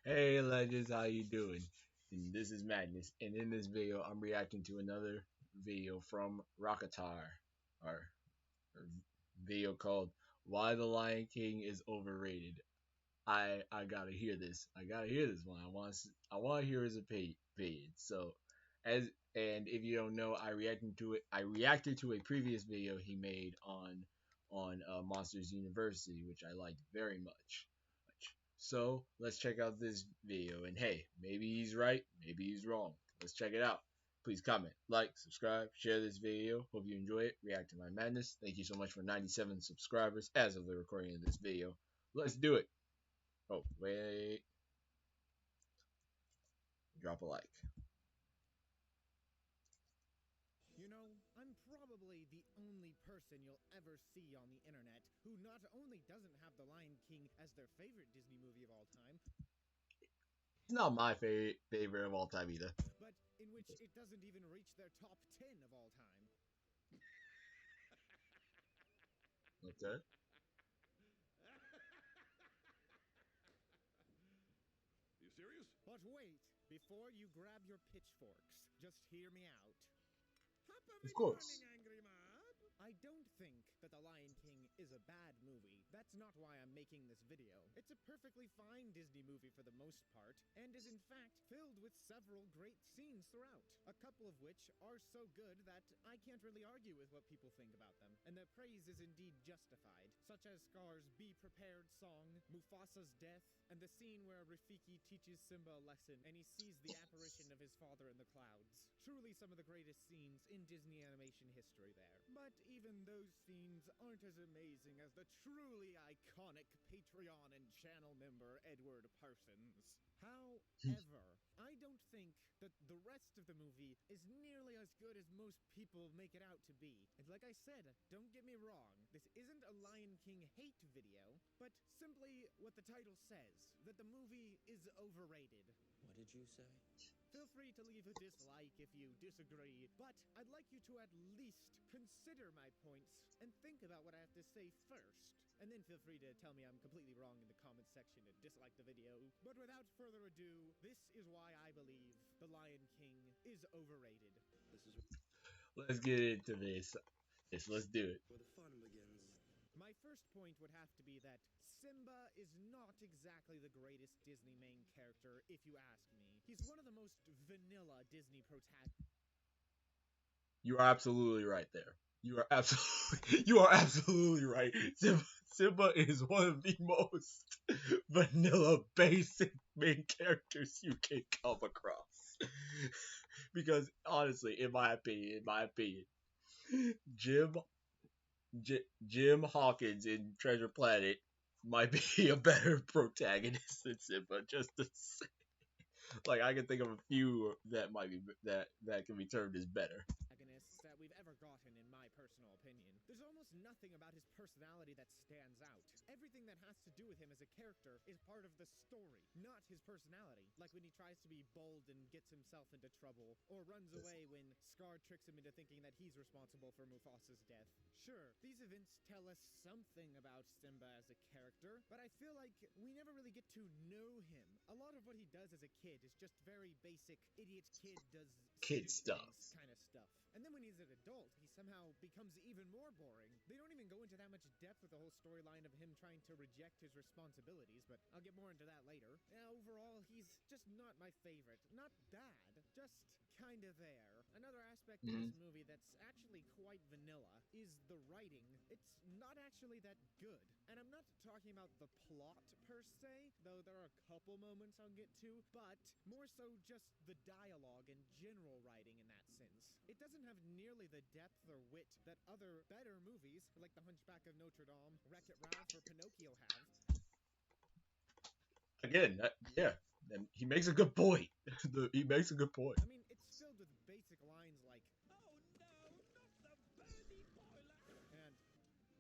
Hey legends, how you doing? And this is Madness, and in this video, I'm reacting to another video from Rockotar, or video called "Why the Lion King is Overrated." I gotta hear this. I gotta hear this one. I want to hear his opinion. So, as and if you don't know, I reacted to it. I reacted to a previous video he made on Monsters University, which I liked very much. So let's check out this video. And hey, maybe he's right, maybe he's wrong. Let's check it out. Please comment, like, subscribe, share this video. Hope you enjoy it. React to my madness. Thank you so much for 97 subscribers as of the recording of this video. Let's do it. Oh, wait. Drop a like. You know, I'm probably the only person you'll ever see on the internet who not only doesn't have The Lion King as their favorite Disney movie of all time, It's not my favorite of all time either. but in which it doesn't even reach their top 10 of all time. Okay. You serious? But wait, before you grab your pitchforks, just hear me out. Top of Of the morning, course. Angry Mob! I don't think that The Lion King is a bad movie. That's not why I'm making this video. It's a perfectly fine Disney movie for the most part, and is in fact filled with several great scenes throughout. A couple of which are so good that I can't really argue with what people think about them, and their praise is indeed justified, such as Scar's Be Prepared song, Mufasa's death, and the scene where Rafiki teaches Simba a lesson and he sees the apparition of his father in the clouds. Truly some of the greatest scenes in Disney animation history there. But even those scenes aren't as amazing as the truly iconic Patreon and channel member Edward Parsons. However, I don't think that the rest of the movie is nearly as good as most people make it out to be. And like I said, don't get me wrong, this isn't a Lion King hate video, but simply what the title says, that the movie is overrated. What did you say? Feel free to leave a dislike if you disagree, but I'd like you to at least consider my points and think about what I have to say first. And then feel free to tell me I'm completely wrong in the comments section and dislike the video. But without further ado, this is why I believe The Lion King is overrated. This is Let's get into this. Let's do it. where the fun begins. My first point would have to be that Simba is not exactly the greatest Disney main character, if you ask me. He's one of the most vanilla Disney protagonists. You are absolutely right there. You are absolutely right. Simba is one of the most vanilla basic main characters you can come across. Because honestly, in my opinion, Jim Jim Hawkins in Treasure Planet might be a better protagonist than Simba. Just to say, like I can think of a few that might be that can be termed as better. That we've ever gotten, in my personal opinion. There's almost nothing about his personality that stands out. Everything that has to do with him as a character is part of the story, not his personality. Like when he tries to be bold and gets himself into trouble, or runs away when Scar tricks him into thinking that he's responsible for Mufasa's death. Sure, these events tell us something about Simba as a character, but I feel like we never really get to know him. A lot of what he does as a kid is just very basic, idiot kid does Kid stuff. kind of stuff. And then when he's an adult, he somehow becomes even more boring. They don't even go into that much depth with the whole storyline of him trying to reject his responsibilities, but I'll get more into that later. Overall, he's just not my favorite. Not bad, just kind of there. Another aspect of this movie that's actually quite vanilla is the writing. It's not actually that good. And I'm not talking about the plot per se, though there are a couple moments I'll get to, but more so just the dialogue and general writing in that sense. It doesn't have nearly the depth or wit that other better movies, like The Hunchback of Notre Dame, Wreck-It Ralph, or Pinocchio have. Again, yeah, and he makes a good point. He makes a good point. I mean, it's filled with basic lines like, "Oh no, not the baby boiler," and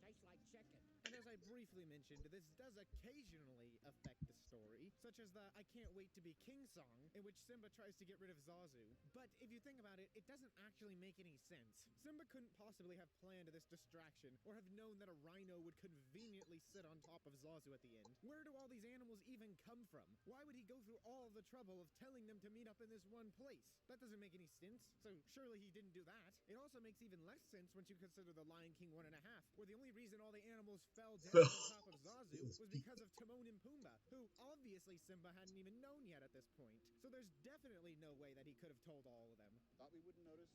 "tastes like chicken." And as I briefly mentioned, this does occasionally affect the story, such as the "I Can't Wait to Be King" song, in which Simba tries to get rid of Zazu. But if you think about it, it doesn't actually make any sense. Simba couldn't possibly have planned this distraction, or have known that a rhino would conveniently sit on top of Zazu at the end. Where do all these animals even come from? Why would he go through the trouble of telling them to meet up in this one place? That doesn't make any sense, so surely he didn't do that. It also makes even less sense once you consider the Lion King 1.5, where the only reason all the animals fell down on top of Zazu was because of Timon and Pumbaa, who obviously Simba hadn't even known yet at this point. So there's definitely no way that he could have told all of them. Thought we wouldn't notice,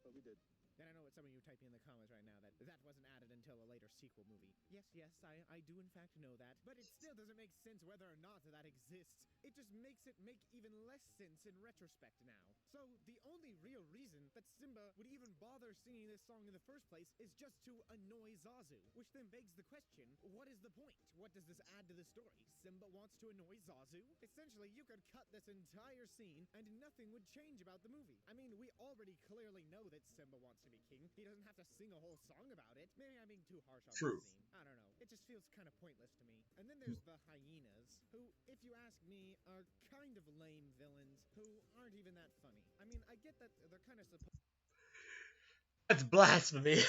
but we did. And I know what some of you are typing in the comments right now, that wasn't added until a later sequel movie. Yes, I do in fact know that. But it still doesn't make sense whether or not that exists. It just makes it make even less sense in retrospect now. So the only real reason that Simba would even bother singing this song in the first place is just to annoy Zazu. Which then begs the question, what is the point? What does this add to the story? Simba wants to annoy Zazu? Essentially, you could cut this entire scene and nothing would change about the movie. I mean, we already clearly know that Simba wants to be king. He doesn't have to sing a whole song about it. Maybe I'm being too harsh on True. this scene. I don't know. It just feels kind of pointless to me. And then there's the hyenas, who, if you ask me, are kind of lame villains who aren't even that funny. I mean, I get that they're kind of supposed That's blasphemy.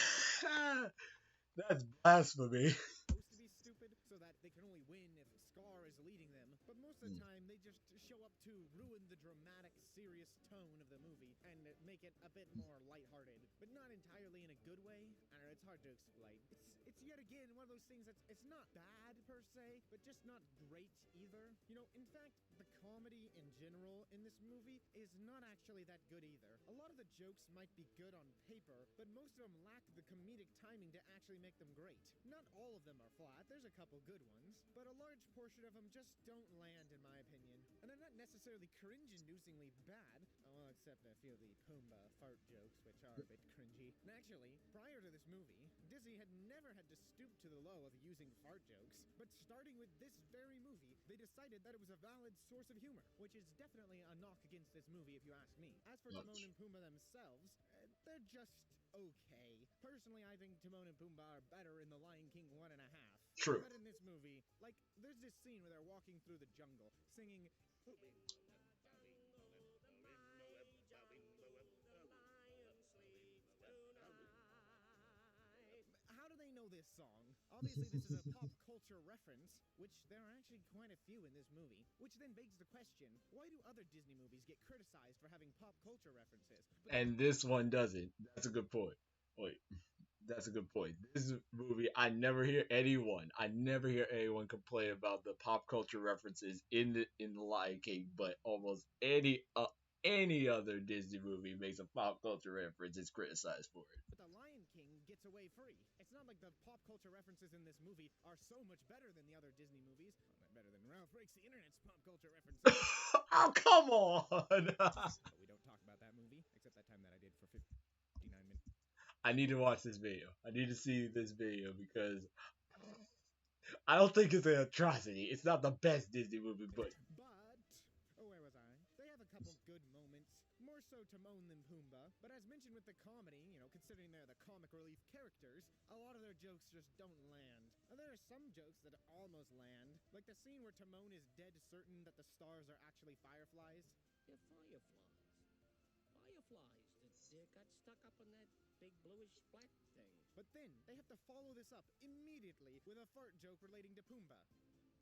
That's blasphemy. to be stupid so that they can only win if Scar is leading them, but most of the time they just show up to ruin the dramatic, serious tone of the movie and make it a bit more lighthearted, but not entirely in a good way. I don't know, it's hard to explain. It's yet again one of those things that's it's not bad per se, but just not great either. You know, in fact, the comedy in general in this movie is not actually that good either. A lot of the jokes might be good on paper, but most of them lack the comedic timing to actually make them great. Not all of them are flat, there's a couple good ones, but a large portion of them just don't land in my opinion. And they're not necessarily cringe-inducingly bad, well, except a few of the Pumbaa fart jokes, which are a bit cringy. And actually, prior to this movie, Disney had never had to stoop to the low of using fart jokes, but starting with this very movie, they decided that it was a valid source of humor, which is definitely a knock against this movie if you ask me. As for Timon and Pumbaa themselves, they're just okay. Personally, I think Timon and Pumbaa are better in The Lion King 1.5. True. But in this movie, like, there's this scene where they're walking through the jungle, singing how do they know this song? Obviously, this is a pop culture reference, which there are actually quite a few in this movie. Which then begs the question, why do other Disney movies get criticized for having pop culture references? And this one doesn't. That's a good point. Wait, that's a good point. This movie, I never hear anyone complain about the pop culture references in the Lion King, but almost any other Disney movie makes a pop culture reference is criticized for it. But The Lion King gets away free. It's not like the pop culture references in this movie are so much better than the other Disney movies. Well, not better than Ralph Breaks the Internet's pop culture references. Oh, come on! But we don't talk about that movie, except that time that I did for 59 minutes. I need to watch this video. I need to see this video because I don't think it's an atrocity. It's not the best Disney movie, but where was I? They have a couple good moments, more so Timon than Pumbaa, but as mentioned with the comedy, you know, considering they're the comic relief characters, a lot of their jokes just don't land. And there are some jokes that almost land, like the scene where Timon is dead certain that the stars are actually fireflies. They're fireflies. Fireflies that got stuck up on that big bluish black thing. But then, they have to follow this up immediately with a fart joke relating to Pumbaa.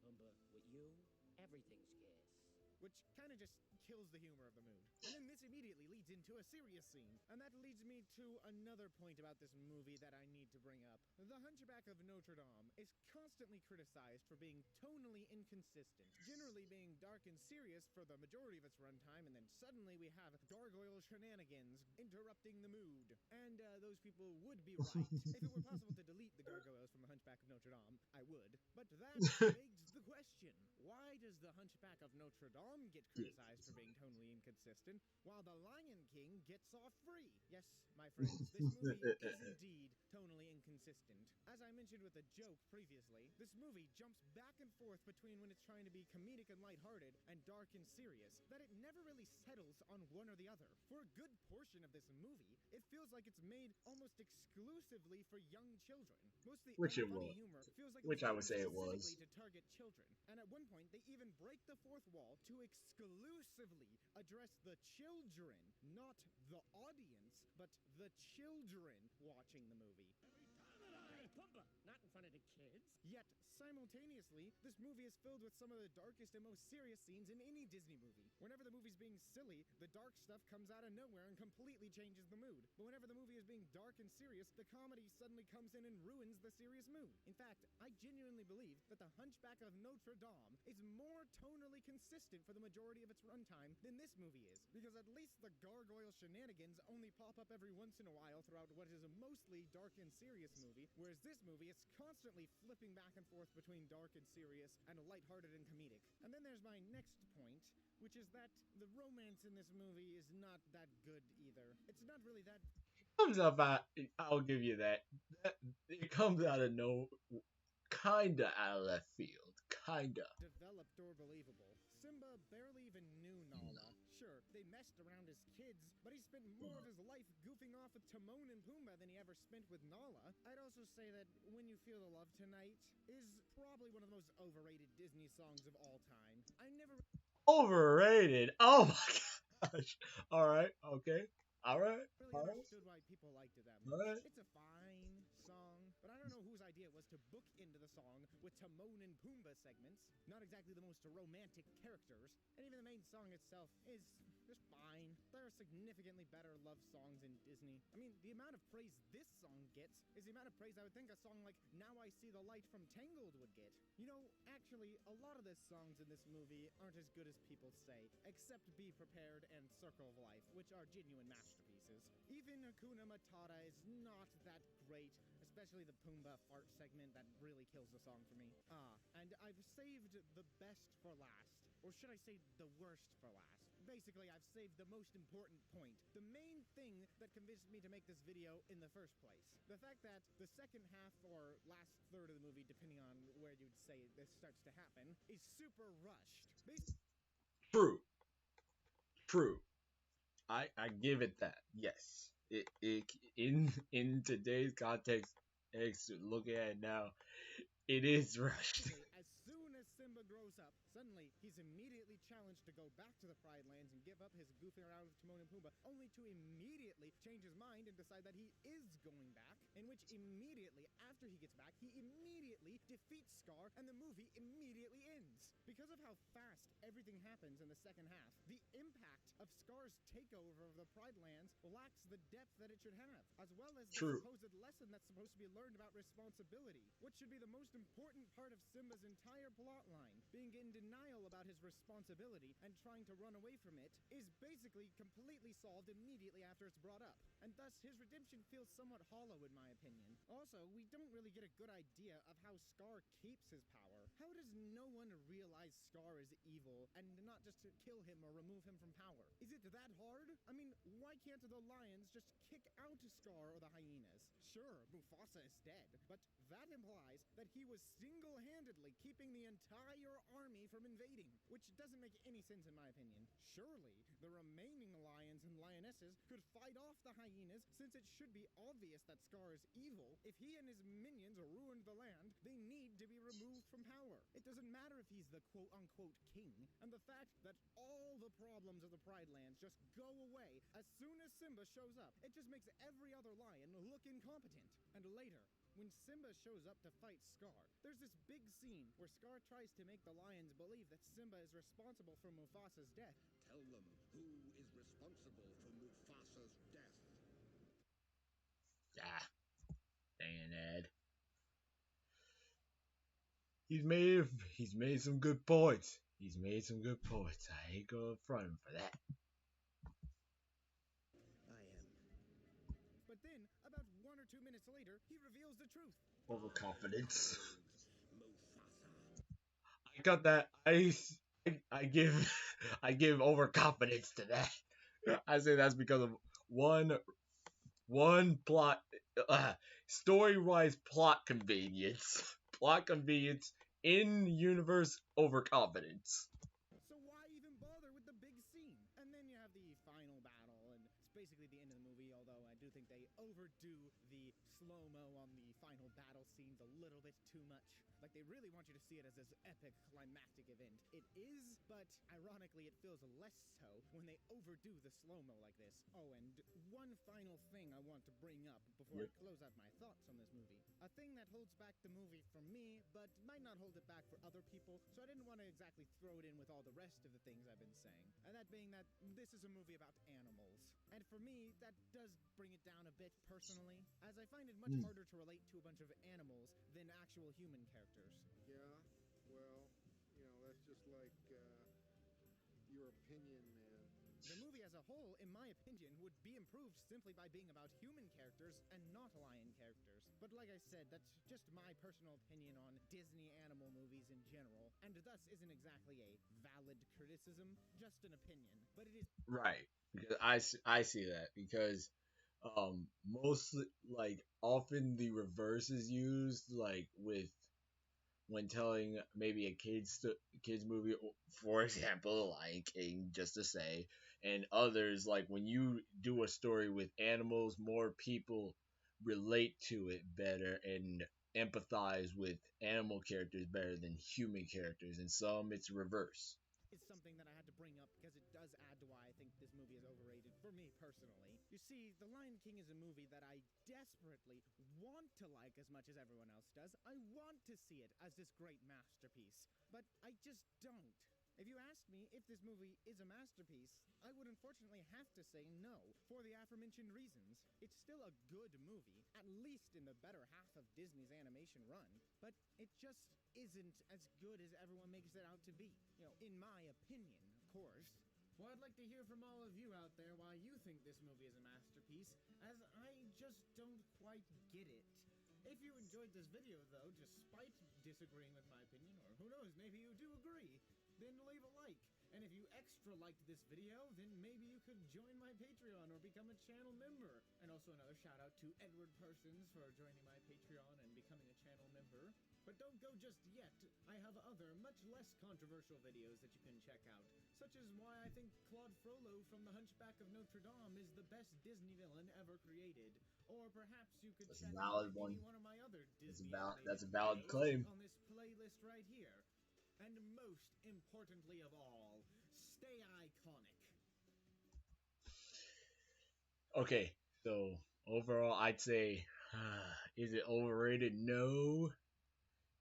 Pumbaa, with you, everything's gas. Which kind of just kills the humor of the mood. And then this immediately leads into a serious scene. And that leads me to another point about this movie that I need to bring up. The Hunchback of Notre Dame is constantly criticized for being tonally inconsistent, generally being dark and serious for the majority of its runtime, and then suddenly we have gargoyle shenanigans interrupting the mood. And those people would be right. If it were possible to delete the gargoyles from The Hunchback of Notre Dame, I would. But that begs the question, why does The Hunchback of Notre Dame get criticized for being tonally inconsistent, while The Lion King gets off free? Yes, my friends, this movie is indeed tonally inconsistent. As I mentioned with a joke previously, this movie jumps back and forth between when it's trying to be comedic and lighthearted and dark and serious, that it never really settles on one or the other. For a good portion of this movie, it feels like it's made almost exclusively for young children. Most of the Which it unfunny was. humor feels like Which it's I would say it was. specifically to target children. And at one point, they even break the fourth wall to exclusively address the children, not the audience, but the children watching the movie. Every time that I Pumbaa, not in front of the kids. Yet, simultaneously, this movie is filled with some of the darkest and most serious scenes in any Disney movie. Whenever the movie's being silly, the dark stuff comes out of nowhere and completely changes the mood. But whenever the movie is being dark and serious, the comedy suddenly comes in and ruins the serious mood. In fact, I genuinely believe that The Hunchback of Notre Dame is more tonally consistent for the majority of its runtime than this movie is, because at least the gargoyle shenanigans only pop up every once in a while throughout what is a mostly dark and serious movie, whereas this movie is constantly flipping back and forth between dark and serious and lighthearted and comedic. And then there's my next point, which is that the romance in this movie is not that good either. It's not really that Comes up out, I'll give you that. It comes out of no, kinda out of left field. Kinda. developed or believable. Simba barely even knew Nala. Sure, they messed around as kids, but he spent more of his life goofing off with Timon and Pumbaa than he ever spent with Nala. I'd also say that When You Feel the Love Tonight is probably one of the most overrated Disney songs of all time. I never Overrated. Oh my gosh. Alright, okay. Alright. really Alright. understood why people liked it that much. Alright. It's a fine song, but I don't know whose idea it was to book into the song with Timon and Pumbaa segments. Not exactly the most romantic characters, and even the main song itself is just fine. There are significantly better love songs in Disney. I mean, the amount of praise this song gets is the amount of praise I would think a song like Now I See the Light from Tangled would get. You know, actually, a lot of the songs in this movie aren't as good as people say, except Be Prepared and Circle of Life, which are genuine masterpieces. Even Hakuna Matata is not that great, especially the Pumbaa fart segment that really kills the song for me. And I've saved the best for last. Or should I say the worst for last? Basically, I've saved the most important point. The main thing that convinced me to make this video in the first place. The fact that the second half or last third of the movie, depending on where you'd say this starts to happen, is super rushed. True. True. I give it that. Yes. In today's context, looking at it now, it is rushed. As soon as Simba grows up, suddenly he's immediately challenged to go back to the Pride Lands and give up his goofing around with Timon and Pumbaa, only to immediately change his mind and decide that he is going back, in which immediately after he gets back, he immediately defeats Scar and the movie immediately ends. Because of how fast everything happens in the second half, the impact of Scar's takeover of the Pride Lands lacks the depth that it should have, as well as the True. supposed lesson that's supposed to be learned about responsibility, which should be the most important part of Simba's entire plot line. Being in denial about his responsibility and trying to run away from it is basically completely solved immediately after it's brought up, and thus his redemption feels somewhat hollow in my opinion. Also, we don't really get a good idea of how Scar keeps his power. How does no one realize Scar is evil and not just to kill him or remove him from power? Is it that hard? I mean, why can't the lions just kick out Scar or the hyenas? Sure, Mufasa is dead, but that implies that he was single-handedly keeping the entire army from invading, which doesn't make any sense in my opinion. Surely, the remaining lions and lionesses could fight off the hyenas, since it should be obvious that Scar is evil. If he and his minions ruined the land, they need to be removed from power. It doesn't matter if he's the quote-unquote king, and the fact that all the problems of the Pride Lands just go away as soon as Simba shows up, it just makes every other lion look incompetent. And later, when Simba shows up to fight Scar, there's this big scene where Scar tries to make the lions believe that Simba is responsible for Mufasa's death. Tell them who is responsible for Mufasa's death. Ah, dang Ed. He's made some good points. He's made some good points. I ain't gonna front him for that. I am. But then, about 1 or 2 minutes later, he reveals the truth. Overconfidence. Mufasa. I got that. I give overconfidence to that. I say that's because of one plot, story-wise plot convenience. Plot convenience in universe overconfidence. So why even bother with the big scene? And then you have the final battle, and it's basically the end of the movie, although I do think they overdo the slow-mo on the final battle scenes a little bit too much. Like, they really want you to see it as this epic climactic event. It is, but But ironically, it feels less so when they overdo the slow-mo like this. Oh, and one final thing I want to bring up before I close out my thoughts on this movie. A thing that holds back the movie for me, but might not hold it back for other people, so I didn't want to exactly throw it in with all the rest of the things I've been saying. And that being that this is a movie about animals. And for me, that does bring it down a bit personally, as I find it much harder to relate to a bunch of animals than actual human characters. Yeah, well, that's just like your opinion, man. The movie as a whole, in my opinion, would be improved simply by being about human characters and not lion characters. But like I said, that's just my personal opinion on Disney animal movies in general, and thus isn't exactly a valid criticism, just an opinion. But it is Right. Because I see that because mostly like often the reverse is used like with when telling maybe a kids movie, for example, The Lion King, just to say, and others like when you do a story with animals, more people relate to it better and empathize with animal characters better than human characters. And some it's reverse. is something that I had to bring up because it does add to why I think this movie is overrated for me personally. You see, The Lion King is a movie that I desperately want to like as much as everyone else does. I want to see it as this great masterpiece, but I just don't. If you ask me if this movie is a masterpiece, I would unfortunately have to say no, for the aforementioned reasons. It's still a good movie, at least in the better half of Disney's animation run, but it just isn't as good as everyone makes it out to be. In my opinion, of course. Well, I'd like to hear from all of you out there why you think this movie is a masterpiece, as I just don't quite get it. If you enjoyed this video, though, despite disagreeing with my opinion, or who knows, maybe you do agree, then leave a like. And if you extra liked this video, then maybe you could join my Patreon or become a channel member. And also another shout out to Edward Persons for joining my Patreon and becoming a channel member. But don't go just yet. I have other, much less controversial videos that you can check out, such as why I think Claude Frollo from The Hunchback of Notre Dame is the best Disney villain ever created. Or perhaps you could That's a check out valid one. any one of my other That's a Disney that's a animated valid videos claim. on this playlist right here. And most importantly of all, stay iconic. Okay, so overall, I'd say, is it overrated? No,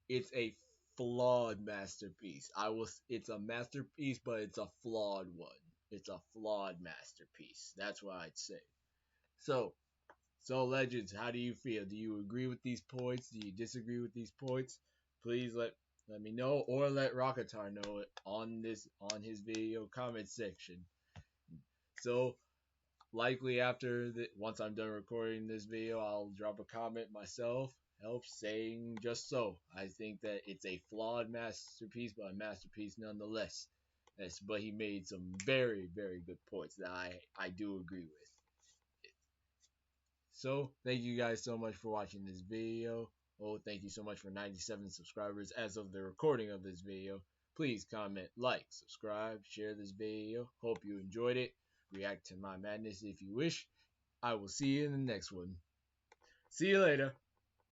it's a flawed masterpiece. It's a masterpiece, but it's a flawed one. It's a flawed masterpiece. That's what I'd say. So, so legends, how do you feel? Do you agree with these points? Do you disagree with these points? Please let me know, or let Rockotar know it on his video comment section. So likely after once I'm done recording this video, I'll drop a comment myself, help saying just so. I think that it's a flawed masterpiece, but a masterpiece nonetheless. Yes, but he made some very, very good points that I do agree with. So thank you guys so much for watching this video. Oh, thank you so much for 97 subscribers as of the recording of this video. Please comment, like, subscribe, share this video. Hope you enjoyed it. React to my madness if you wish. I will see you in the next one. See you later.